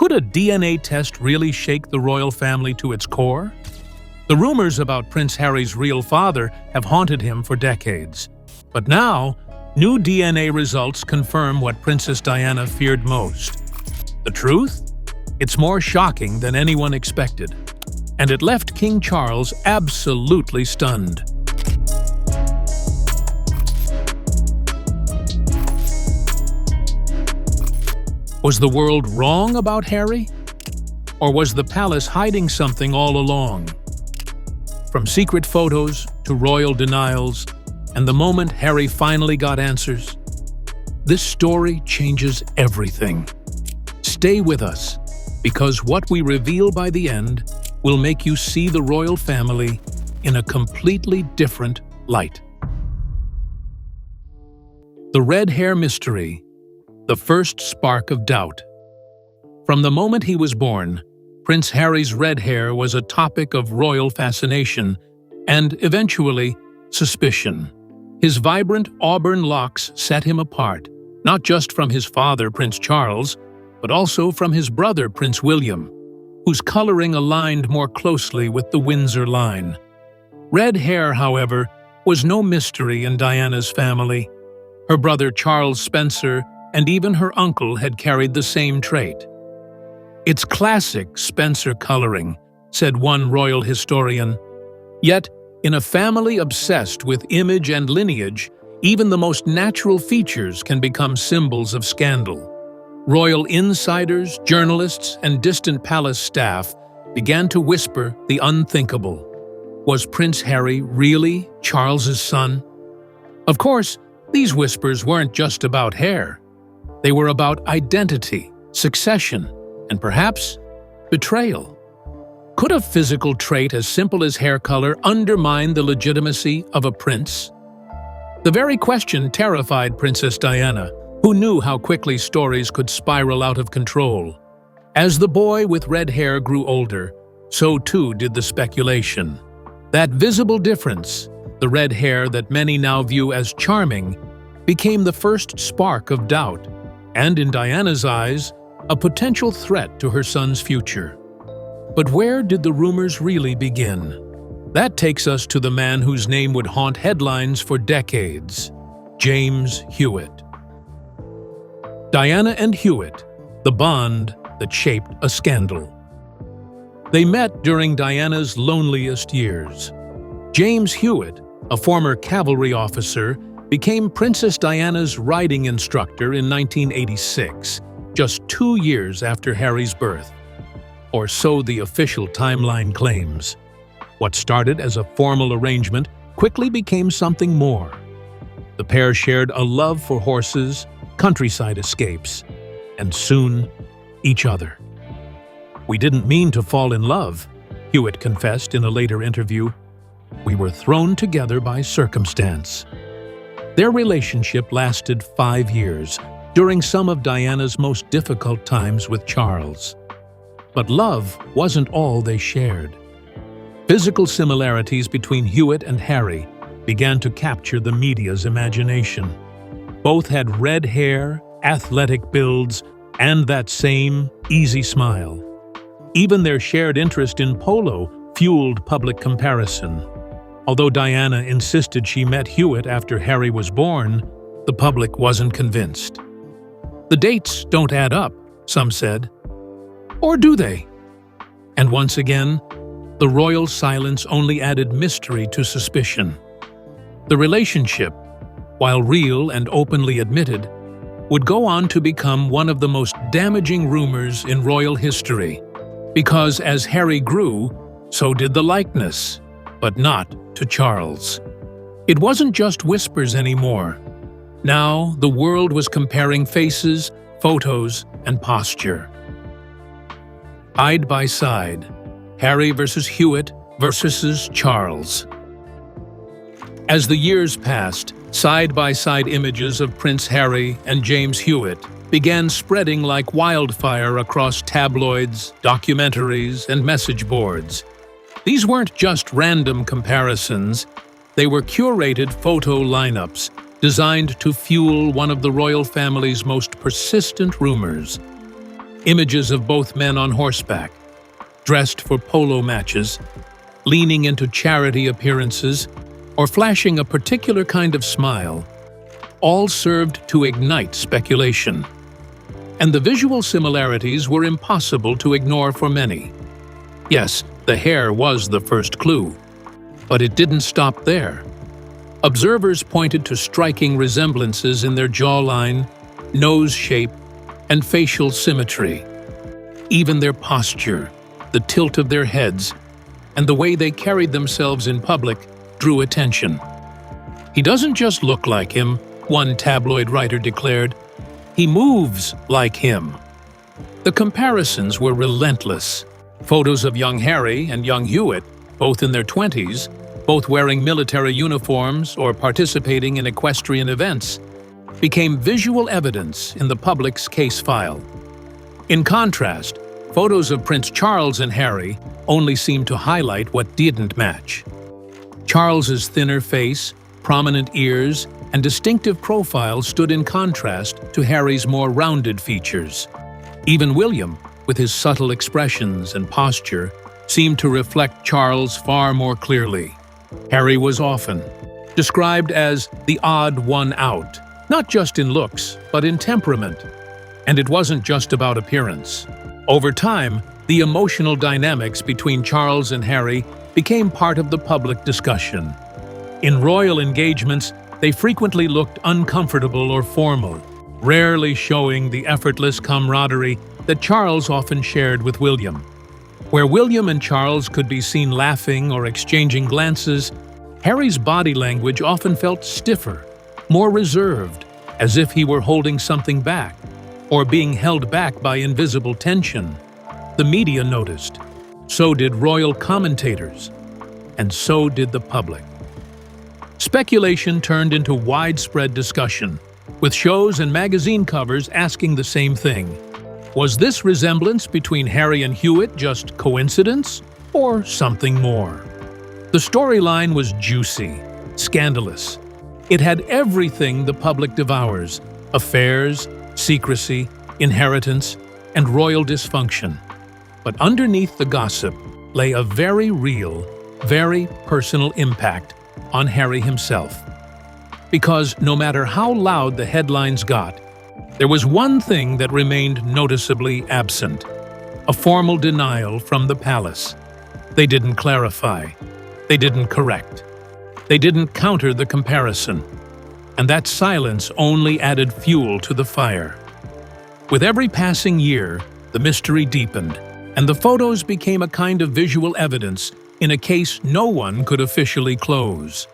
Could a DNA test really shake the royal family to its core? The rumors about Prince Harry's real father have haunted him for decades. But now, new DNA results confirm what Princess Diana feared most. The truth? It's more shocking than anyone expected. And it left King Charles absolutely stunned. Was the world wrong about Harry? Or was the palace hiding something all along? From secret photos to royal denials, and the moment Harry finally got answers, this story changes everything. Stay with us, because what we reveal by the end will make you see the royal family in a completely different light. The red hair mystery, the first spark of doubt. From the moment he was born, Prince Harry's red hair was a topic of royal fascination and, eventually, suspicion. His vibrant auburn locks set him apart, not just from his father, Prince Charles, but also from his brother, Prince William, whose coloring aligned more closely with the Windsor line. Red hair, however, was no mystery in Diana's family. Her brother Charles Spencer and even her uncle had carried the same trait. "It's classic Spencer coloring," said one royal historian. Yet, in a family obsessed with image and lineage, even the most natural features can become symbols of scandal. Royal insiders, journalists, and distant palace staff began to whisper the unthinkable. Was Prince Harry really Charles's son? Of course, these whispers weren't just about hair. They were about identity, succession, and perhaps betrayal. Could a physical trait as simple as hair color undermine the legitimacy of a prince? The very question terrified Princess Diana, who knew how quickly stories could spiral out of control. As the boy with red hair grew older, so too did the speculation. That visible difference, the red hair that many now view as charming, became the first spark of doubt, and in Diana's eyes, a potential threat to her son's future. But where did the rumors really begin? That takes us to the man whose name would haunt headlines for decades, James Hewitt. Diana and Hewitt, the bond that shaped a scandal. They met during Diana's loneliest years. James Hewitt, a former cavalry officer, became Princess Diana's riding instructor in 1986, just 2 years after Harry's birth. Or so the official timeline claims. What started as a formal arrangement quickly became something more. The pair shared a love for horses, countryside escapes, and soon, each other. "We didn't mean to fall in love," Hewitt confessed in a later interview. "We were thrown together by circumstance." Their relationship lasted 5 years, during some of Diana's most difficult times with Charles. But love wasn't all they shared. Physical similarities between Hewitt and Harry began to capture the media's imagination. Both had red hair, athletic builds, and that same easy smile. Even their shared interest in polo fueled public comparison. Although Diana insisted she met Hewitt after Harry was born, the public wasn't convinced. "The dates don't add up," some said. Or do they? And once again, the royal silence only added mystery to suspicion. The relationship, while real and openly admitted, would go on to become one of the most damaging rumors in royal history. Because as Harry grew, so did the likeness, but not to Charles. It wasn't just whispers anymore. Now the world was comparing faces, photos, and posture. Side by side, Harry versus Hewitt versus Charles. As the years passed, side-by-side images of Prince Harry and James Hewitt began spreading like wildfire across tabloids, documentaries, and message boards. These weren't just random comparisons, they were curated photo lineups designed to fuel one of the royal family's most persistent rumors. Images of both men on horseback, dressed for polo matches, leaning into charity appearances, or flashing a particular kind of smile, all served to ignite speculation. And the visual similarities were impossible to ignore for many. Yes, the hair was the first clue, but it didn't stop there. Observers pointed to striking resemblances in their jawline, nose shape, and facial symmetry. Even their posture, the tilt of their heads, and the way they carried themselves in public drew attention. "He doesn't just look like him," one tabloid writer declared. "He moves like him." The comparisons were relentless. Photos of young Harry and young Hewitt, both in their 20s, both wearing military uniforms or participating in equestrian events, became visual evidence in the public's case file. In contrast, photos of Prince Charles and Harry only seemed to highlight what didn't match. Charles's thinner face, prominent ears, and distinctive profile stood in contrast to Harry's more rounded features. Even William, with his subtle expressions and posture, seemed to reflect Charles far more clearly. Harry was often described as the odd one out, not just in looks, but in temperament. And it wasn't just about appearance. Over time, the emotional dynamics between Charles and Harry became part of the public discussion. In royal engagements, they frequently looked uncomfortable or formal, rarely showing the effortless camaraderie that Charles often shared with William. Where William and Charles could be seen laughing or exchanging glances, Harry's body language often felt stiffer, more reserved, as if he were holding something back, or being held back by invisible tension. The media noticed. So did royal commentators. And so did the public. Speculation turned into widespread discussion, with shows and magazine covers asking the same thing. Was this resemblance between Harry and Hewitt just coincidence, or something more? The storyline was juicy, scandalous. It had everything the public devours: affairs, secrecy, inheritance, and royal dysfunction. But underneath the gossip lay a very real, very personal impact on Harry himself. Because no matter how loud the headlines got, there was one thing that remained noticeably absent: a formal denial from the palace. They didn't clarify. They didn't correct. They didn't counter the comparison. And that silence only added fuel to the fire. With every passing year, the mystery deepened, and the photos became a kind of visual evidence in a case no one could officially close.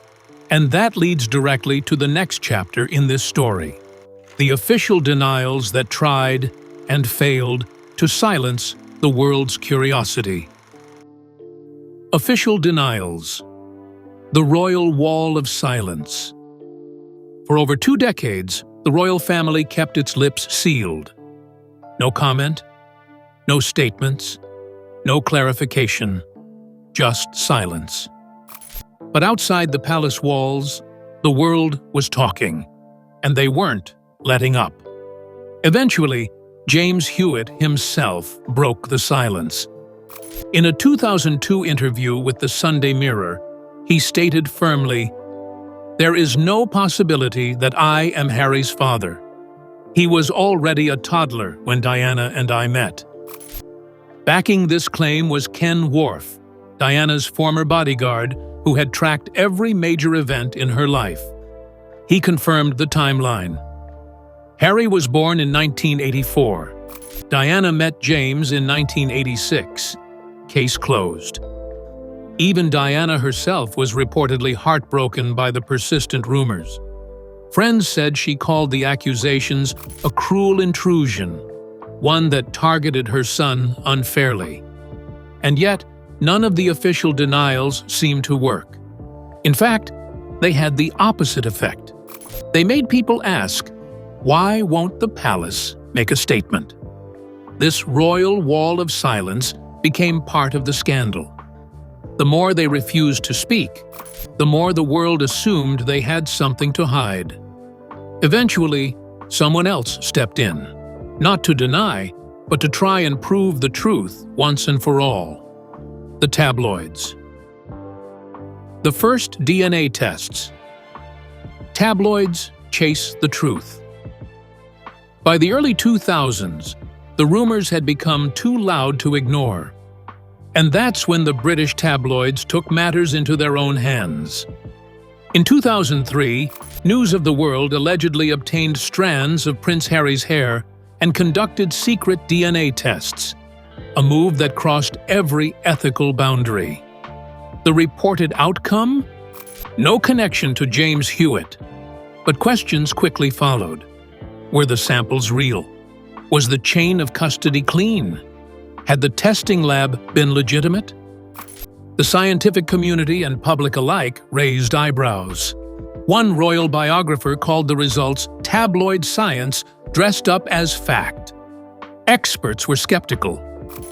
And that leads directly to the next chapter in this story: the official denials that tried and failed to silence the world's curiosity. Official denials. The Royal Wall of Silence. For over 2 decades, the royal family kept its lips sealed. No comment, no statements, no clarification, just silence. But outside the palace walls, the world was talking, and they weren't letting up. Eventually, James Hewitt himself broke the silence. In a 2002 interview with the Sunday Mirror, he stated firmly, "There is no possibility that I am Harry's father. He was already a toddler when Diana and I met." Backing this claim was Ken Worf, Diana's former bodyguard who had tracked every major event in her life. He confirmed the timeline. Harry was born in 1984. Diana met James in 1986. Case closed. Even Diana herself was reportedly heartbroken by the persistent rumors. Friends said she called the accusations a cruel intrusion, one that targeted her son unfairly. And yet, none of the official denials seemed to work. In fact, they had the opposite effect. They made people ask, why won't the palace make a statement? This royal wall of silence became part of the scandal. The more they refused to speak, the more the world assumed they had something to hide. Eventually, someone else stepped in, not to deny, but to try and prove the truth once and for all. The tabloids. The first DNA tests. Tabloids chase the truth. By the early 2000s, the rumors had become too loud to ignore. And that's when the British tabloids took matters into their own hands. In 2003, News of the World allegedly obtained strands of Prince Harry's hair and conducted secret DNA tests, a move that crossed every ethical boundary. The reported outcome? No connection to James Hewitt. But questions quickly followed. Were the samples real? Was the chain of custody clean? Had the testing lab been legitimate? The scientific community and public alike raised eyebrows. One royal biographer called the results tabloid science dressed up as fact. Experts were skeptical.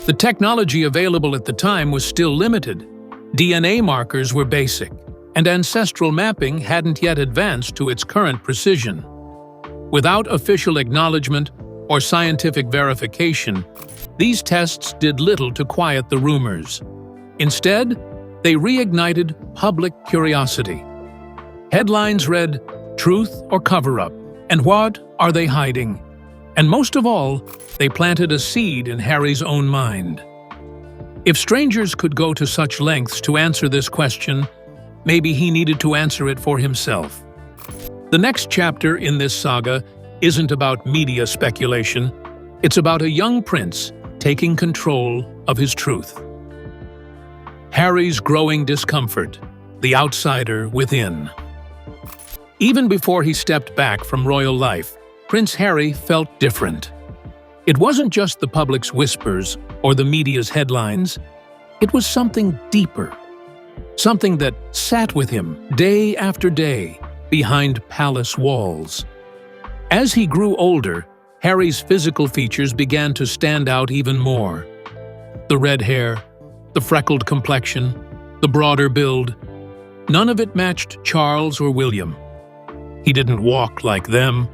The technology available at the time was still limited. DNA markers were basic, and ancestral mapping hadn't yet advanced to its current precision. Without official acknowledgement or scientific verification, these tests did little to quiet the rumors. Instead, they reignited public curiosity. Headlines read, "Truth or cover-up? And what are they hiding?" And most of all, they planted a seed in Harry's own mind. If strangers could go to such lengths to answer this question, maybe he needed to answer it for himself. The next chapter in this saga isn't about media speculation. It's about a young prince taking control of his truth. Harry's growing discomfort, the outsider within. Even before he stepped back from royal life, Prince Harry felt different. It wasn't just the public's whispers or the media's headlines. It was something deeper. Something that sat with him day after day behind palace walls. As he grew older, Harry's physical features began to stand out even more. The red hair, the freckled complexion, the broader build. None of it matched Charles or William. He didn't walk like them.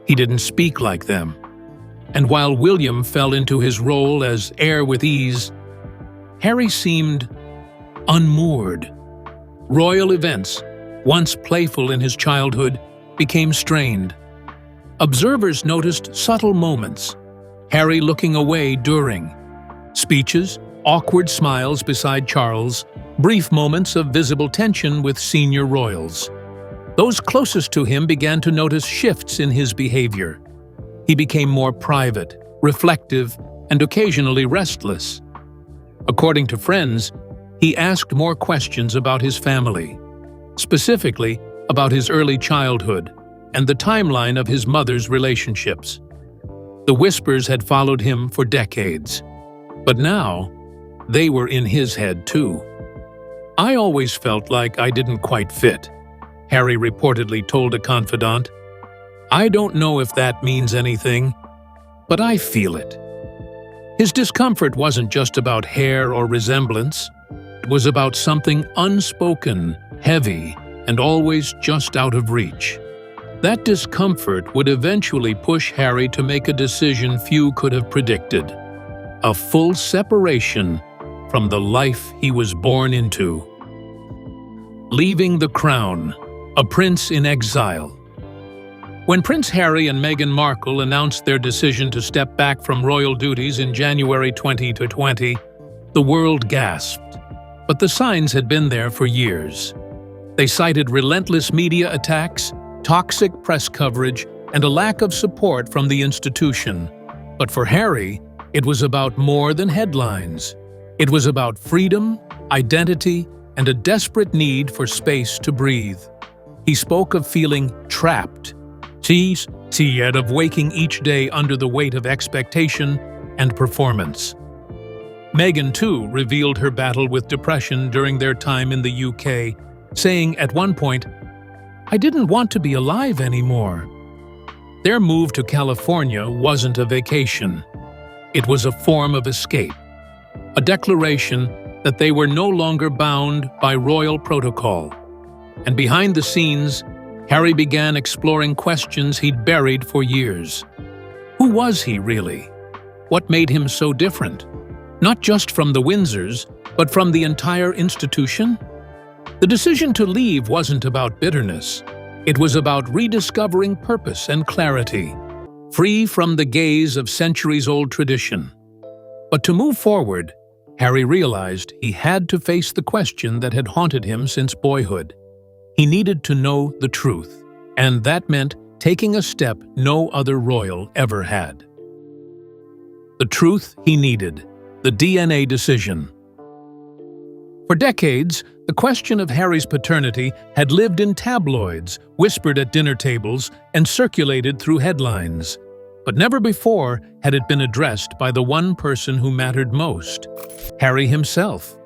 He didn't speak like them. And while William fell into his role as heir with ease, Harry seemed unmoored. Royal events, once playful in his childhood, became strained. Observers noticed subtle moments, Harry looking away during speeches, awkward smiles beside Charles, brief moments of visible tension with senior royals. Those closest to him began to notice shifts in his behavior. He became more private, reflective, and occasionally restless. According to friends, he asked more questions about his family, specifically about his early childhood and the timeline of his mother's relationships. The whispers had followed him for decades, but now they were in his head too. "I always felt like I didn't quite fit," Harry reportedly told a confidant. "I don't know if that means anything, but I feel it." His discomfort wasn't just about hair or resemblance. It was about something unspoken, heavy, and always just out of reach. That discomfort would eventually push Harry to make a decision few could have predicted: a full separation from the life he was born into. Leaving the crown, a prince in exile. When Prince Harry and Meghan Markle announced their decision to step back from royal duties in January 2020, the world gasped. But the signs had been there for years. They cited relentless media attacks, toxic press coverage, and a lack of support from the institution. But for Harry, it was about more than headlines. It was about freedom, identity, and a desperate need for space to breathe. He spoke of feeling trapped, tired of waking each day under the weight of expectation and performance. Meghan, too, revealed her battle with depression during their time in the UK, saying at one point, "I didn't want to be alive anymore." Their move to California wasn't a vacation. It was a form of escape, a declaration that they were no longer bound by royal protocol. And behind the scenes, Harry began exploring questions he'd buried for years. Who was he really? What made him so different? Not just from the Windsors, but from the entire institution? The decision to leave wasn't about bitterness. It was about rediscovering purpose and clarity, free from the gaze of centuries-old tradition. But to move forward, Harry realized he had to face the question that had haunted him since boyhood. He needed to know the truth, and that meant taking a step no other royal ever had. The truth he needed, the DNA decision. For decades, the question of Harry's paternity had lived in tabloids, whispered at dinner tables, and circulated through headlines. But never before had it been addressed by the one person who mattered most, Harry himself.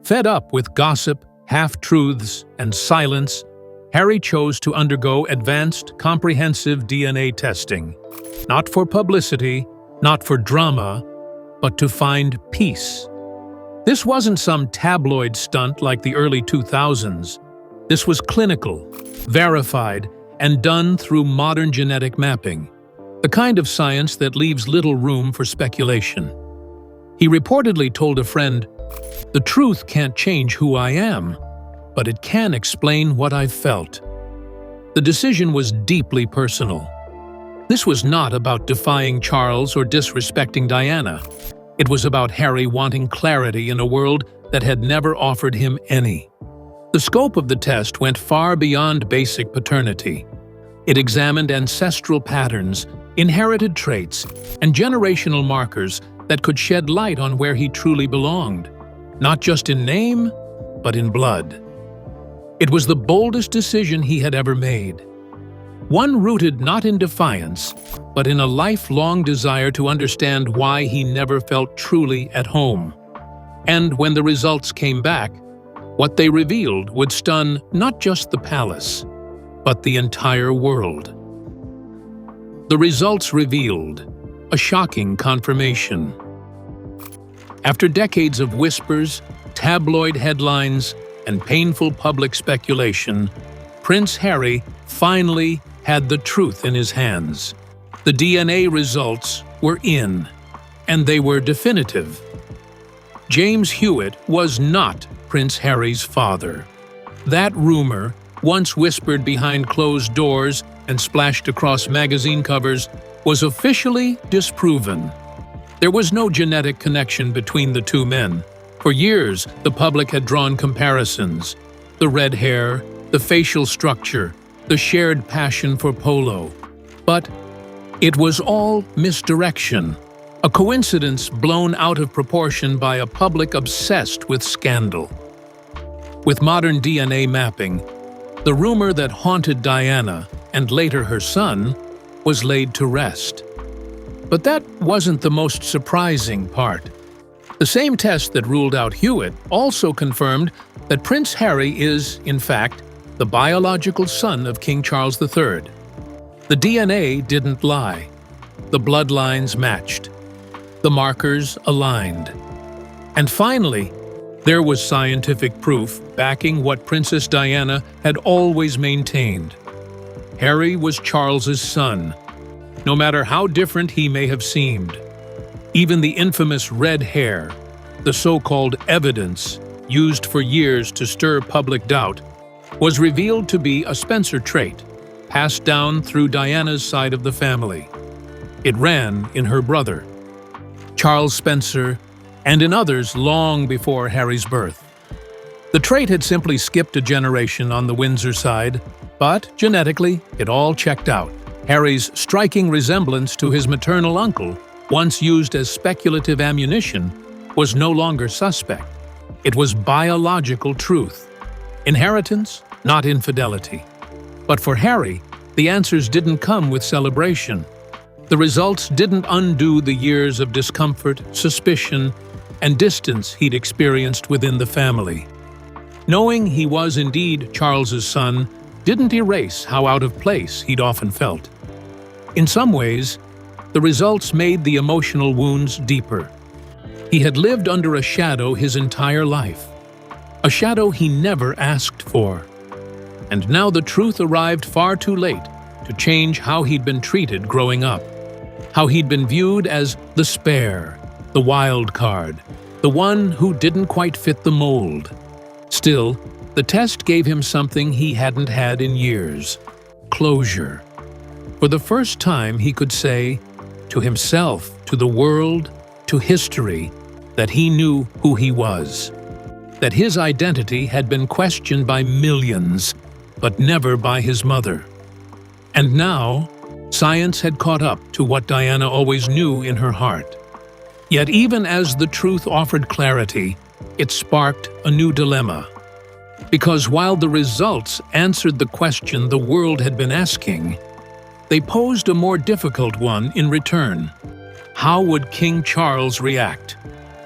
Fed up with gossip, half-truths, and silence, Harry chose to undergo advanced, comprehensive DNA testing. Not for publicity, not for drama, but to find peace. This wasn't some tabloid stunt like the early 2000s. This was clinical, verified, and done through modern genetic mapping, the kind of science that leaves little room for speculation. He reportedly told a friend, "The truth can't change who I am, but it can explain what I've felt." The decision was deeply personal. This was not about defying Charles or disrespecting Diana. It was about Harry wanting clarity in a world that had never offered him any. The scope of the test went far beyond basic paternity. It examined ancestral patterns, inherited traits, and generational markers that could shed light on where he truly belonged, not just in name, but in blood. It was the boldest decision he had ever made. One rooted not in defiance, but in a lifelong desire to understand why he never felt truly at home. And when the results came back, what they revealed would stun not just the palace, but the entire world. The results revealed a shocking confirmation. After decades of whispers, tabloid headlines, and painful public speculation, Prince Harry finally had the truth in his hands. The DNA results were in, and they were definitive. James Hewitt was not Prince Harry's father. That rumor, once whispered behind closed doors and splashed across magazine covers, was officially disproven. There was no genetic connection between the two men. For years, the public had drawn comparisons: the red hair, the facial structure, the shared passion for polo. But it was all misdirection, a coincidence blown out of proportion by a public obsessed with scandal. With modern DNA mapping, the rumor that haunted Diana, and later her son, was laid to rest. But that wasn't the most surprising part. The same test that ruled out Hewitt also confirmed that Prince Harry is, in fact, the biological son of King Charles III. The DNA didn't lie. The bloodlines matched. The markers aligned. And finally, there was scientific proof backing what Princess Diana had always maintained. Harry was Charles's son, no matter how different he may have seemed. Even the infamous red hair, the so-called evidence used for years to stir public doubt, was revealed to be a Spencer trait, passed down through Diana's side of the family. It ran in her brother, Charles Spencer, and in others long before Harry's birth. The trait had simply skipped a generation on the Windsor side, but genetically, it all checked out. Harry's striking resemblance to his maternal uncle, once used as speculative ammunition, was no longer suspect. It was biological truth. Inheritance, not infidelity. But for Harry, the answers didn't come with celebration. The results didn't undo the years of discomfort, suspicion, and distance he'd experienced within the family. Knowing he was indeed Charles's son didn't erase how out of place he'd often felt. In some ways, the results made the emotional wounds deeper. He had lived under a shadow his entire life, a shadow he never asked for. And now the truth arrived far too late to change how he'd been treated growing up. how he'd been viewed as the spare, the wild card, the one who didn't quite fit the mold. Still, the test gave him something he hadn't had in years: closure. For the first time, he could say, to himself, to the world, to history, that he knew who he was. That his identity had been questioned by millions, but never by his mother. And now, science had caught up to what Diana always knew in her heart. Yet even as the truth offered clarity, it sparked a new dilemma. Because while the results answered the question the world had been asking, they posed a more difficult one in return. How would King Charles react,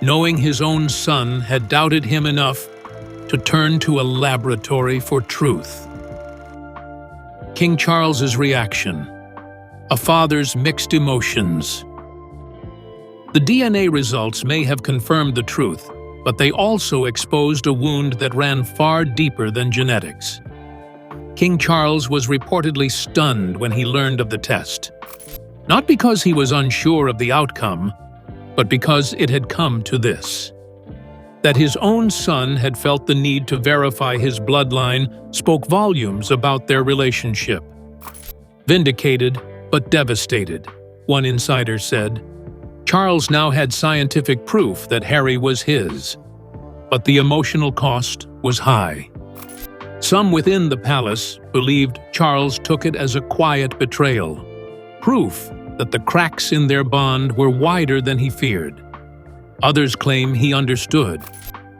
knowing his own son had doubted him enough to turn to a laboratory for truth? King Charles's reaction: a father's mixed emotions. The DNA results may have confirmed the truth, but they also exposed a wound that ran far deeper than genetics. King Charles was reportedly stunned when he learned of the test. Not because he was unsure of the outcome, but because it had come to this: that his own son had felt the need to verify his bloodline spoke volumes about their relationship. Vindicated, but devastated, one insider said. Charles now had scientific proof that Harry was his, but the emotional cost was high. Some within the palace believed Charles took it as a quiet betrayal, proof that the cracks in their bond were wider than he feared. Others claim he understood,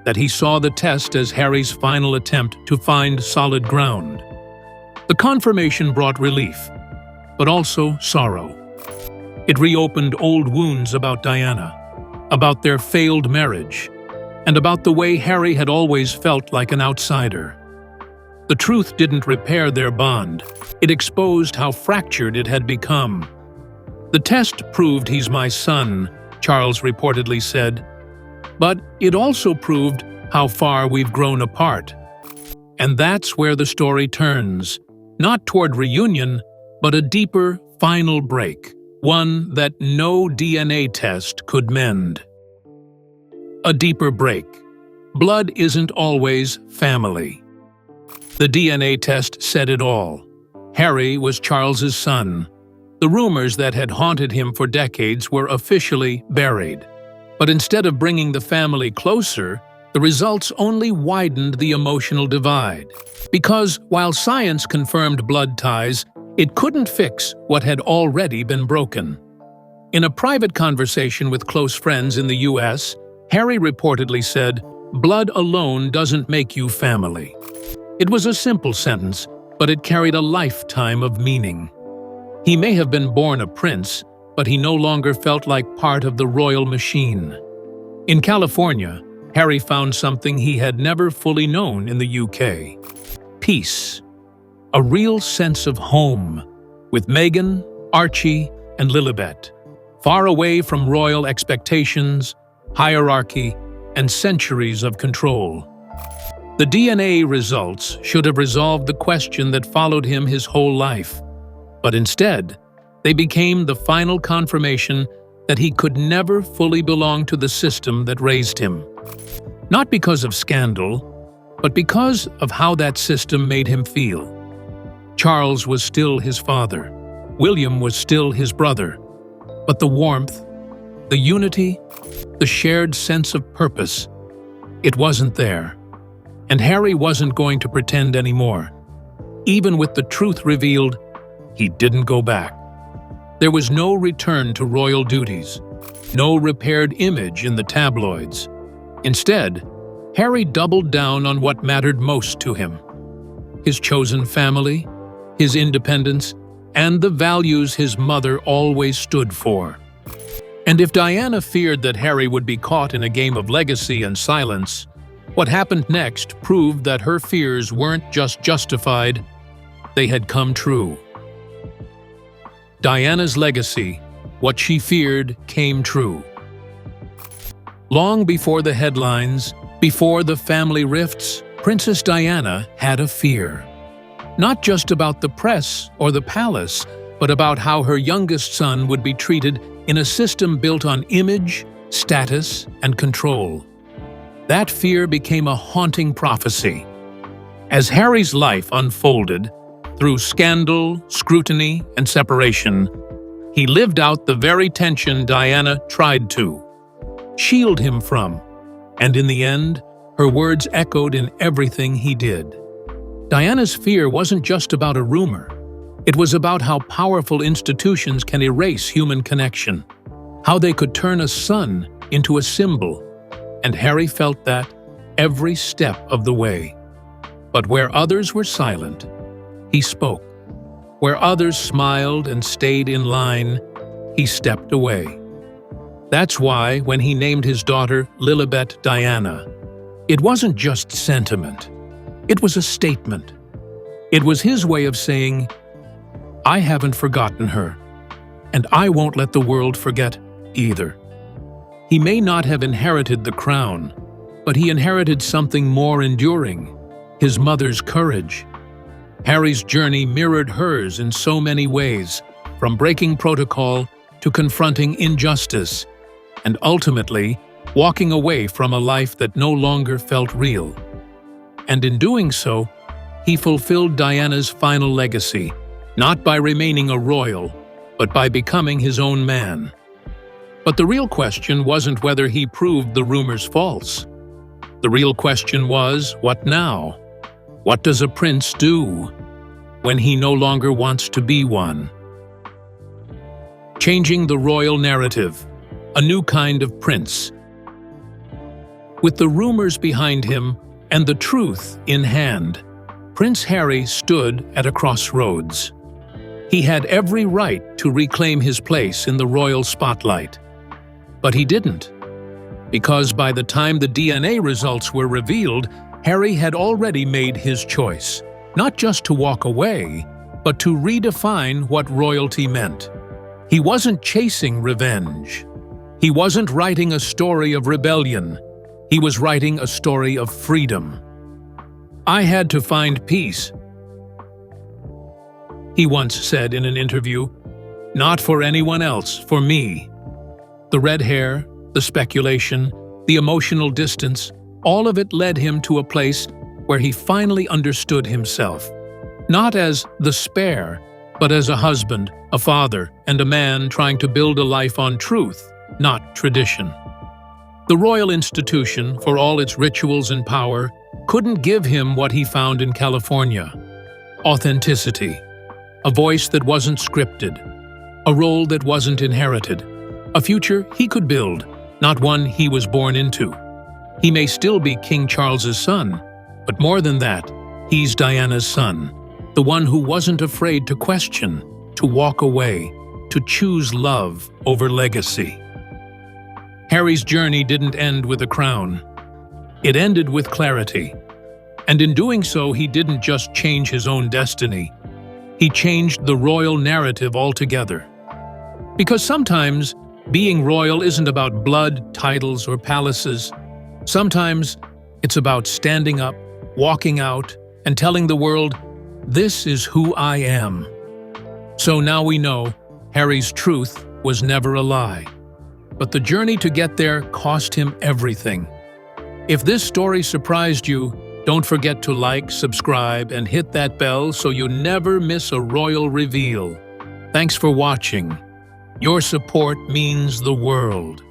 that he saw the test as Harry's final attempt to find solid ground. The confirmation brought relief, but also sorrow. It reopened old wounds about Diana, about their failed marriage, and about the way Harry had always felt like an outsider. The truth didn't repair their bond. It exposed how fractured it had become. The test proved he's my son, Charles reportedly said, but it also proved how far we've grown apart. And that's where the story turns, not toward reunion, but a deeper, final break, one that no DNA test could mend. A deeper break. Blood isn't always family. The DNA test said it all. Harry was Charles's son. The rumors that had haunted him for decades were officially buried. But instead of bringing the family closer, the results only widened the emotional divide. Because while science confirmed blood ties, it couldn't fix what had already been broken. In a private conversation with close friends in the US, Harry reportedly said, "Blood alone doesn't make you family." It was a simple sentence, but it carried a lifetime of meaning. He may have been born a prince, but he no longer felt like part of the royal machine. In California, Harry found something he had never fully known in the UK: peace. A real sense of home, with Meghan, Archie, and Lilibet, far away from royal expectations, hierarchy, and centuries of control. The DNA results should have resolved the question that followed him his whole life, but instead, they became the final confirmation that he could never fully belong to the system that raised him. Not because of scandal, but because of how that system made him feel. Charles was still his father. William was still his brother. But the warmth, the unity, the shared sense of purpose, it wasn't there. And Harry wasn't going to pretend anymore. Even with the truth revealed, he didn't go back. There was no return to royal duties, no repaired image in the tabloids. Instead, Harry doubled down on what mattered most to him: his chosen family, his independence, and the values his mother always stood for. And if Diana feared that Harry would be caught in a game of legacy and silence, what happened next proved that her fears weren't just justified, they had come true. Diana's legacy, what she feared, came true. Long before the headlines, before the family rifts, Princess Diana had a fear. Not just about the press or the palace, but about how her youngest son would be treated in a system built on image, status, and control. That fear became a haunting prophecy. As Harry's life unfolded, through scandal, scrutiny, and separation, he lived out the very tension Diana tried to shield him from, and in the end, her words echoed in everything he did. Diana's fear wasn't just about a rumor. It was about how powerful institutions can erase human connection, how they could turn a son into a symbol, and Harry felt that every step of the way. But where others were silent, he spoke. Where others smiled and stayed in line, he stepped away. That's why, when he named his daughter Lilibet Diana, it wasn't just sentiment. It was a statement. It was his way of saying, I haven't forgotten her, and I won't let the world forget either. He may not have inherited the crown, but he inherited something more enduring, his mother's courage. Harry's journey mirrored hers in so many ways, from breaking protocol to confronting injustice, and ultimately walking away from a life that no longer felt real. And in doing so, he fulfilled Diana's final legacy, not by remaining a royal, but by becoming his own man. But the real question wasn't whether he proved the rumors false. The real question was, what now? What does a prince do when he no longer wants to be one? Changing the royal narrative, a new kind of prince. With the rumors behind him and the truth in hand, Prince Harry stood at a crossroads. He had every right to reclaim his place in the royal spotlight. But he didn't, because by the time the DNA results were revealed, Harry had already made his choice, not just to walk away, but to redefine what royalty meant. He wasn't chasing revenge. He wasn't writing a story of rebellion. He was writing a story of freedom. I had to find peace, he once said in an interview, not for anyone else, for me. The red hair, the speculation, the emotional distance, all of it led him to a place where he finally understood himself, not as the spare, but as a husband, a father, and a man trying to build a life on truth, not tradition. The royal institution, for all its rituals and power, couldn't give him what he found in California: authenticity, a voice that wasn't scripted, a role that wasn't inherited, a future he could build, not one he was born into. He may still be King Charles's son, but more than that, he's Diana's son, the one who wasn't afraid to question, to walk away, to choose love over legacy. Harry's journey didn't end with a crown. It ended with clarity. And in doing so, he didn't just change his own destiny. He changed the royal narrative altogether. Because sometimes, being royal isn't about blood, titles, or palaces. Sometimes, it's about standing up, walking out, and telling the world, this is who I am. So now we know Harry's truth was never a lie. But the journey to get there cost him everything. If this story surprised you, don't forget to like, subscribe, and hit that bell so you never miss a royal reveal. Thanks for watching. Your support means the world.